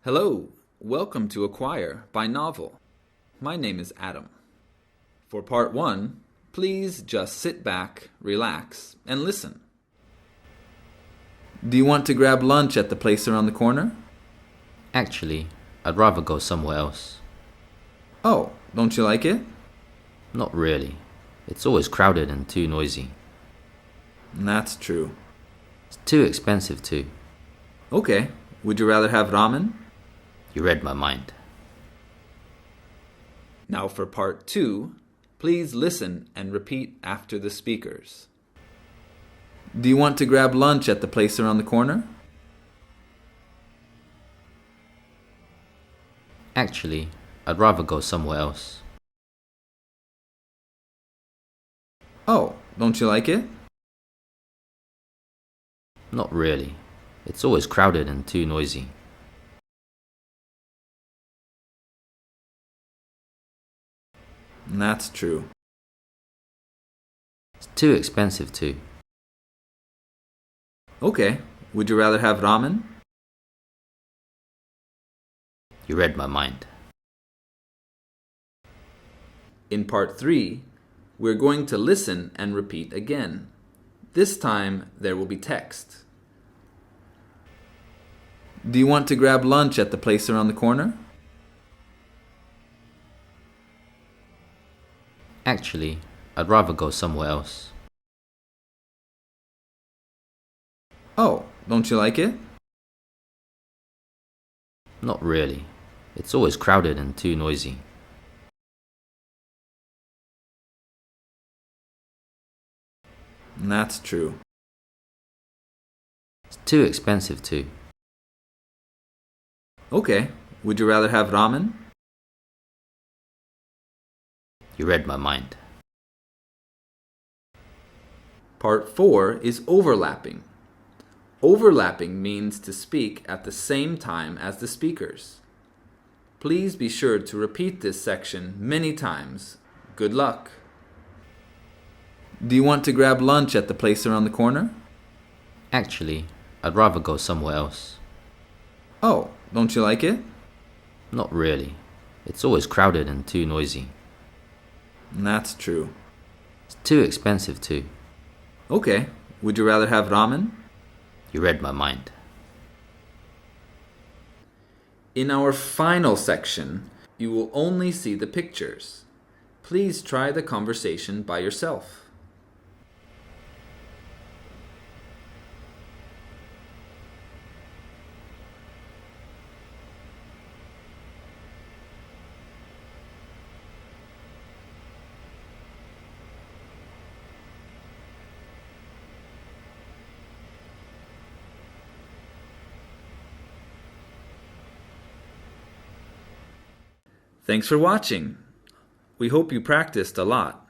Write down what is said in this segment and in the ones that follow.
Hello, welcome to Acquire by Novel. My name is Adam. For part 1, please just sit back, relax, and listen. Do you want to grab lunch at the place around the corner? Actually, I'd rather go somewhere else. Oh, don't you like it? Not really. It's always crowded and too noisy. That's true. It's too expensive too. Okay, would you rather have ramen? You read my mind. Now for part 2, please listen and repeat after the speakers. Do you want to grab lunch at the place around the corner? Actually, I'd rather go somewhere else. Oh, don't you like it? Not really. It's always crowded and too noisy. That's true. It's too expensive too. Okay, would you rather have ramen? You read my mind. In part 3, we're going to listen and repeat again. This time, there will be text. Do you want to grab lunch at the place around the corner? Actually, I'd rather go somewhere else. Oh, don't you like it? Not really. It's always crowded and too noisy. That's true. It's too expensive too. Okay, would you rather have ramen? You read my mind. Part 4 is overlapping. Overlapping means to speak at the same time as the speakers. Please be sure to repeat this section many times. Good luck. Do you want to grab lunch at the place around the corner? Actually, I'd rather go somewhere else. Oh, don't you like it? Not really. It's always crowded and too noisy. That's true. It's too expensive too. Okay, would you rather have ramen? You read my mind. In our final section, you will only see the pictures. Please try the conversation by yourself. Thanks for watching. We hope you practiced a lot.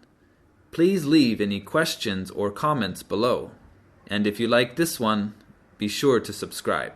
Please leave any questions or comments below. And if you like this one, be sure to subscribe.